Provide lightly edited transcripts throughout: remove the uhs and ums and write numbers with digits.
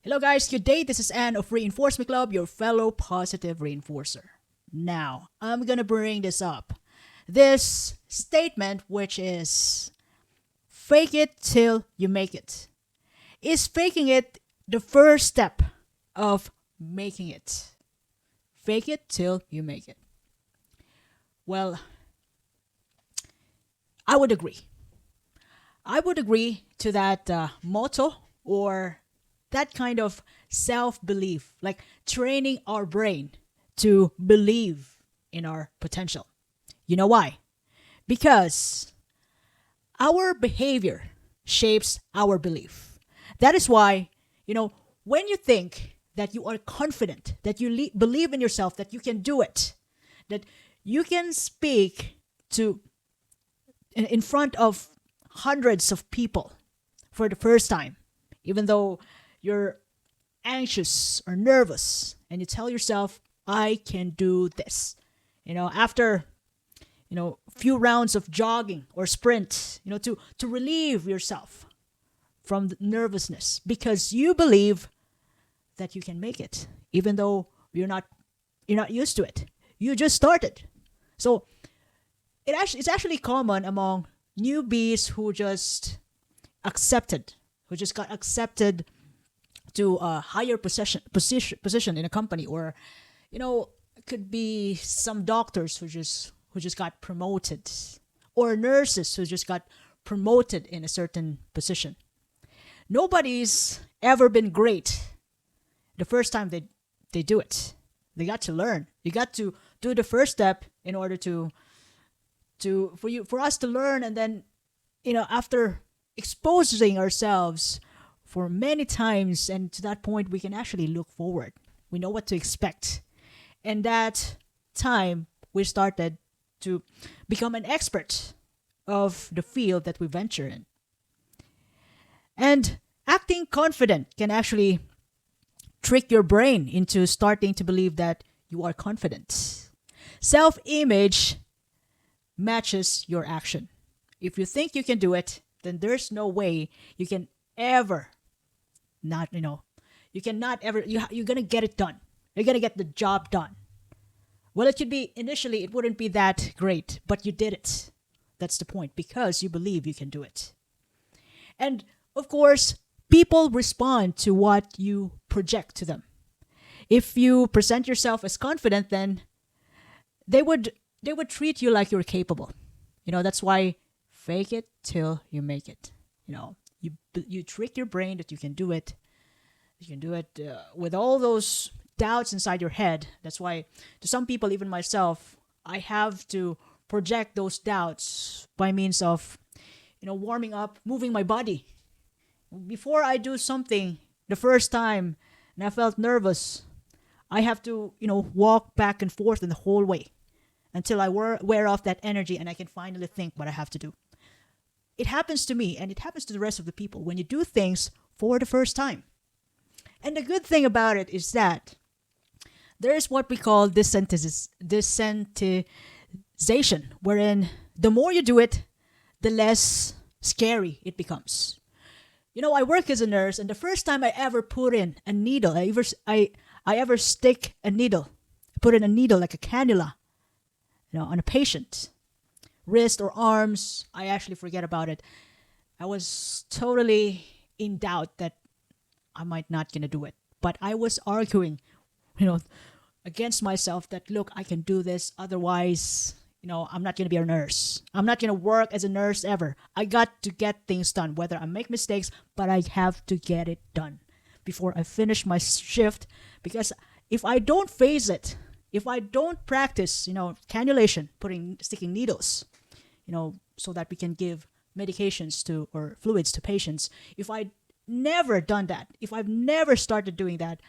Hello, guys. Good day. This is Anne of Reinforcement Club, your fellow positive reinforcer. Now, I'm gonna bring this up. This statement, which is fake it till you make it. Is faking it the first step of making it? Fake it till you make it. Well, I would agree. I would agree to that motto or that kind of self belief, like training our brain to believe in our potential. You know why? Because our behavior shapes our belief. That is why, when you think that you are confident, that you believe in yourself, that you can do it, that you can speak to in front of hundreds of people for the first time, even though you're anxious or nervous, and you tell yourself, I can do this. After few rounds of jogging or sprint, to relieve yourself from the nervousness because you believe that you can make it, even though you're not used to it. You just started. So it's actually common among newbies who just got accepted to a higher position in a company, or it could be some doctors who just got promoted, or nurses who just got promoted in a certain position. Nobody's ever been great the first time they do it. They got to learn. You got to do the first step in order for us to learn, and then after exposing ourselves for many times, and to that point we can actually look forward. We know what to expect, and that time we started to become an expert of the field that we venture in. And acting confident can actually trick your brain into starting to believe that you are confident. Self-image matches your action. If you think you can do it, then there's no way you can ever not, you cannot ever, you're going to get it done. You're going to get the job done. Well, initially, it wouldn't be that great, but you did it. That's the point, because you believe you can do it. And of course, people respond to what you project to them. If you present yourself as confident, then they would treat you like you're capable. That's why fake it till you make it. You trick your brain that you can do it. You can do it with all those doubts inside your head. That's why, to some people, even myself, I have to project those doubts by means of, warming up, moving my body. Before I do something the first time and I felt nervous, I have to, walk back and forth in the whole way until I wear off that energy and I can finally think what I have to do. It happens to me, and it happens to the rest of the people when you do things for the first time. And the good thing about it is that there is what we call desensitization, wherein the more you do it, the less scary it becomes. I work as a nurse, and the first time I ever put in a needle, I ever stick a needle, put in a needle like a cannula, on a patient, wrist or arms, I actually forget about it. I was totally in doubt that I might not gonna do it, but I was arguing, against myself that, look, I can do this. Otherwise, I'm not gonna be a nurse. I'm not gonna work as a nurse ever. I got to get things done, whether I make mistakes, but I have to get it done before I finish my shift. Because if I don't face it, if I don't practice, cannulation, sticking needles, so that we can give medications or fluids to patients. If I never done that, if I've never started doing that,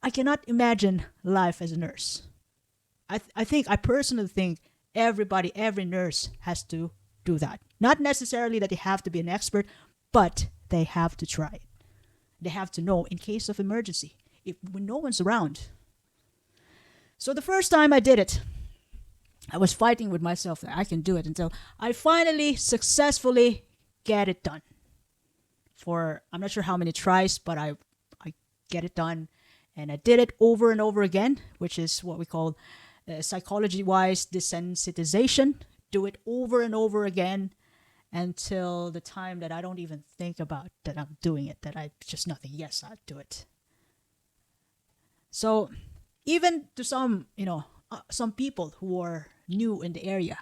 I cannot imagine life as a nurse. I personally think every nurse has to do that. Not necessarily that they have to be an expert, but they have to try it. They have to know in case of emergency, when no one's around. So the first time I did it, I was fighting with myself that I can do it until I finally successfully get it done. For I'm not sure how many tries, but I get it done. And I did it over and over again, which is what we call psychology-wise desensitization. Do it over and over again until the time that I don't even think about that I'm doing it, that I just nothing. Yes, I do it. So even to some people who are new in the area,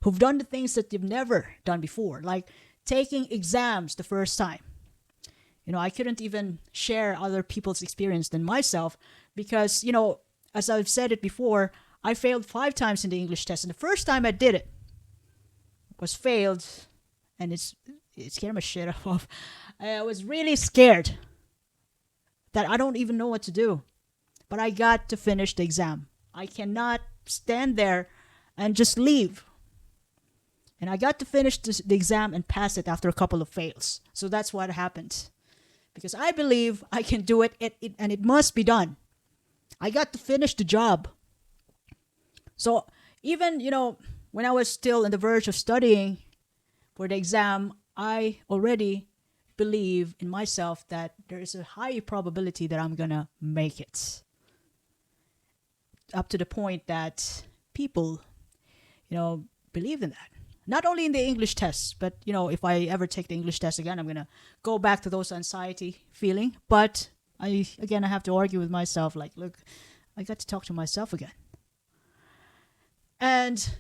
who've done the things that you've never done before, like taking exams the first time. I couldn't even share other people's experience than myself because, as I've said it before, I failed 5 times in the English test. And the first time I did it was failed, and it scared my shit off. I was really scared that I don't even know what to do. But I got to finish the exam. I cannot stand there and just leave. And I got to finish the exam and pass it after a couple of fails. So that's what happened. Because I believe I can do it, and it must be done. I got to finish the job. So even, when I was still on the verge of studying for the exam, I already believe in myself that there is a high probability that I'm going to make it. Up to the point that people, believe in that. Not only in the English tests, but, if I ever take the English test again, I'm going to go back to those anxiety feeling. But I have to argue with myself, like, look, I got to talk to myself again. And,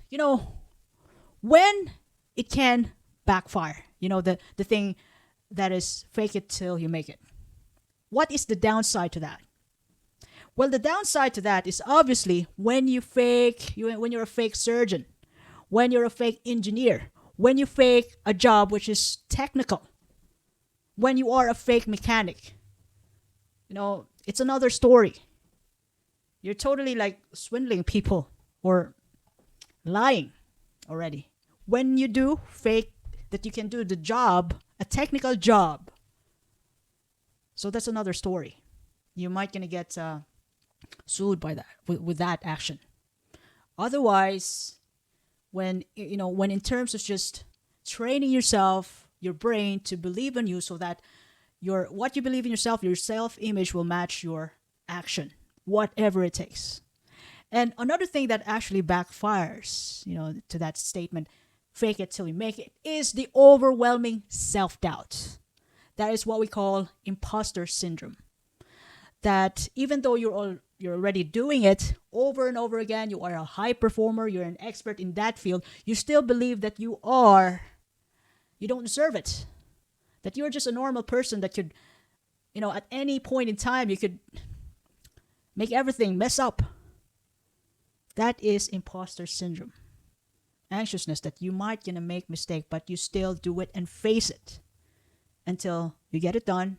when it can backfire, the thing that is fake it till you make it. What is the downside to that? Well, the downside to that is obviously when you're a fake surgeon, when you're a fake engineer, when you fake a job which is technical, when you are a fake mechanic, it's another story. You're totally like swindling people or lying already. When you do fake that you can do the job, a technical job. So that's another story. You might gonna get sued by that with that action. Otherwise, when in terms of just training yourself, your brain to believe in you, so that what you believe in yourself, your self-image will match your action, whatever it takes. And another thing that actually backfires, to that statement, fake it till you make it, is the overwhelming self-doubt. That is what we call imposter syndrome. That even though you're already doing it over and over again, you are a high performer, you're an expert in that field, you still believe that you don't deserve it. That you're just a normal person that could, at any point in time, you could make everything mess up. That is imposter syndrome. Anxiousness that you might gonna make mistake, but you still do it and face it until you get it done.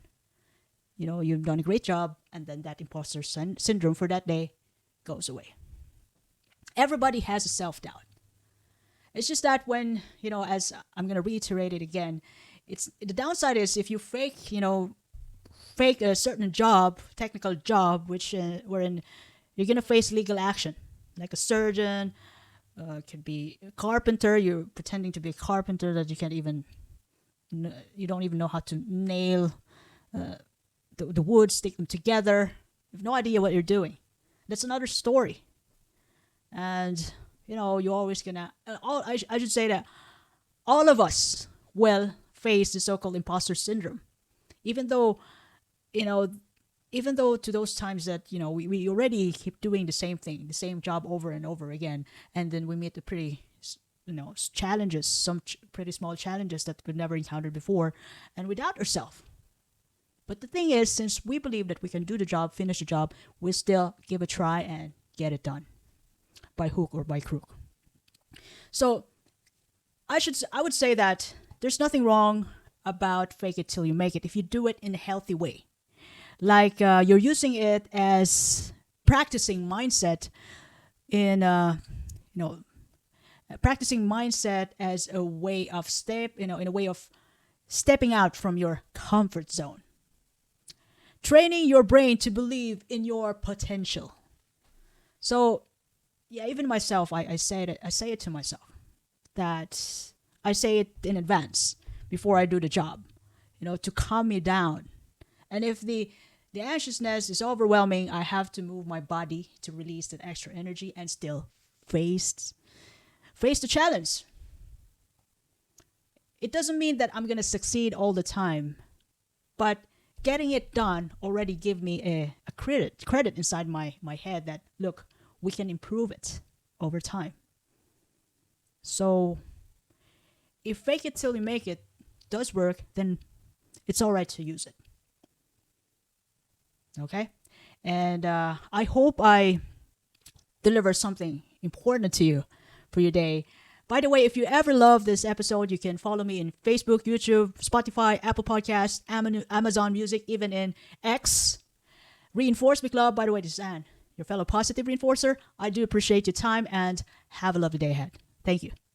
You've done a great job, and then that imposter syndrome for that day goes away. Everybody has a self-doubt. It's just that when, as I'm going to reiterate it again, the downside is if you fake a certain job, technical job, which wherein you're going to face legal action, like a surgeon, could be a carpenter. You're pretending to be a carpenter that you don't even know how to nail the wood, stick them together. You have no idea what you're doing. That's another story. And, you're always gonna, I should say that all of us will face the so-called imposter syndrome. Even though to those times that, we already keep doing the same thing, the same job over and over again, and then we meet the pretty, challenges, some pretty small challenges that we've never encountered before, and we doubt ourselves. But the thing is, since we believe that we can do the job, finish the job, we still give a try and get it done, by hook or by crook. So I would say that there's nothing wrong about fake it till you make it if you do it in a healthy way. Like you're using it as practicing mindset practicing mindset as a way of in a way of stepping out from your comfort zone. Training your brain to believe in your potential. So, yeah, even myself, I say it to myself. That I say it in advance before I do the job, to calm me down. And if the The anxiousness is overwhelming. I have to move my body to release that extra energy and still face the challenge. It doesn't mean that I'm going to succeed all the time, but getting it done already give me a credit inside my head that, look, we can improve it over time. So if fake it till you make it does work, then it's all right to use it. Okay? And I hope I deliver something important to you for your day. By the way, if you ever love this episode, you can follow me in Facebook, YouTube, Spotify, Apple Podcasts, Amazon Music, even in X. Reinforce Me Club. By the way, this is Anne, your fellow positive reinforcer. I do appreciate your time and have a lovely day ahead. Thank you.